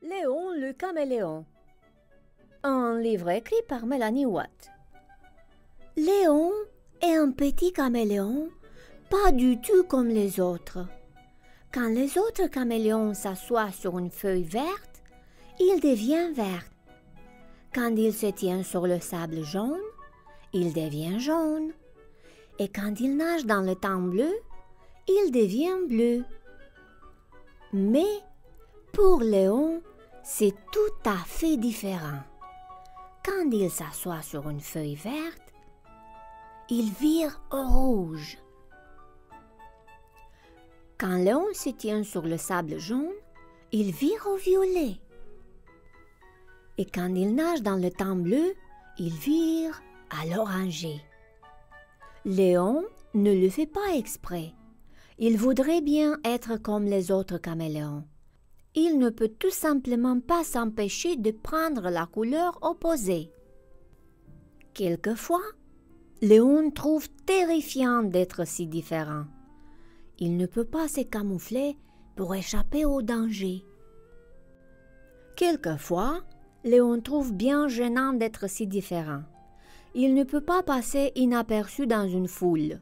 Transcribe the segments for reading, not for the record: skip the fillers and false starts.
Léon le caméléon. Un livre écrit par Mélanie Watt. Léon est un petit caméléon, pas du tout comme les autres. Quand les autres caméléons s'assoient sur une feuille verte, il devient vert. Quand il se tient sur le sable jaune, il devient jaune. Et quand il nage dans le temps bleu, il devient bleu. Mais pour Léon, c'est tout à fait différent. Quand il s'assoit sur une feuille verte, il vire au rouge. Quand Léon se tient sur le sable jaune, il vire au violet. Et quand il nage dans le temps bleu, il vire à l'orangé. Léon ne le fait pas exprès. Il voudrait bien être comme les autres caméléons. Il ne peut tout simplement pas s'empêcher de prendre la couleur opposée. Quelquefois, Léon trouve terrifiant d'être si différent. Il ne peut pas se camoufler pour échapper au danger. Quelquefois, Léon trouve bien gênant d'être si différent. Il ne peut pas passer inaperçu dans une foule.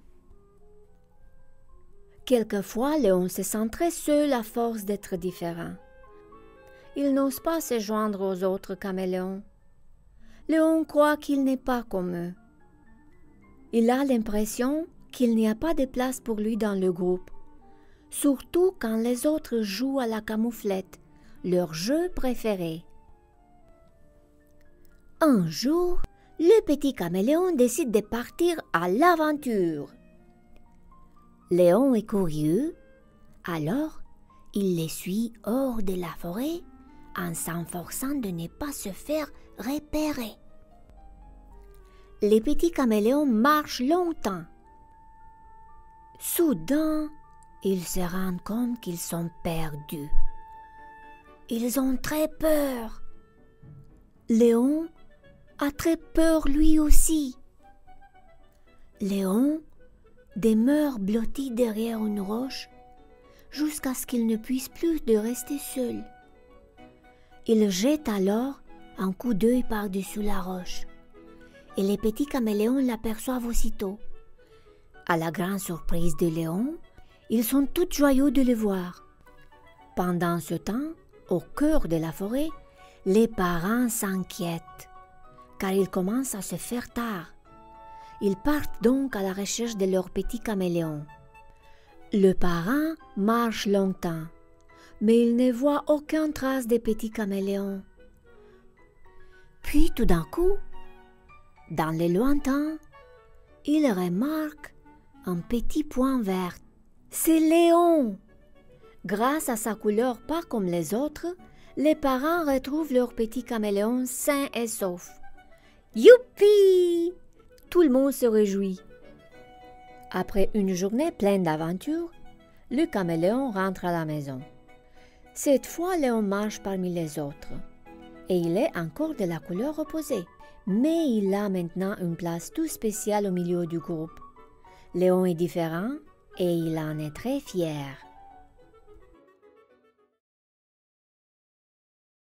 Quelquefois, Léon se sent très seul à force d'être différent. Il n'ose pas se joindre aux autres caméléons. Léon croit qu'il n'est pas comme eux. Il a l'impression qu'il n'y a pas de place pour lui dans le groupe, surtout quand les autres jouent à la camouflette, leur jeu préféré. Un jour, le petit caméléon décide de partir à l'aventure. Léon est curieux, alors il les suit hors de la forêt en s'efforçant de ne pas se faire repérer. Les petits caméléons marchent longtemps. Soudain, ils se rendent compte qu'ils sont perdus. Ils ont très peur. Léon a très peur lui aussi. Léon demeure blotti derrière une roche jusqu'à ce qu'il ne puisse plus de rester seul. Il jette alors un coup d'œil par-dessus la roche et les petits caméléons l'aperçoivent aussitôt. À la grande surprise de Léon, ils sont tous joyeux de le voir. Pendant ce temps, au cœur de la forêt, les parents s'inquiètent car il commence à se faire tard. Ils partent donc à la recherche de leur petit caméléon. Le parent marche longtemps, mais il ne voit aucune trace des petits caméléons. Puis tout d'un coup, dans le lointain, il remarque un petit point vert. C'est Léon! Grâce à sa couleur pas comme les autres, les parents retrouvent leur petit caméléon sain et sauf. Youpi! Tout le monde se réjouit. Après une journée pleine d'aventures, le caméléon rentre à la maison. Cette fois, Léon marche parmi les autres. Et il est encore de la couleur opposée. Mais il a maintenant une place tout spéciale au milieu du groupe. Léon est différent et il en est très fier.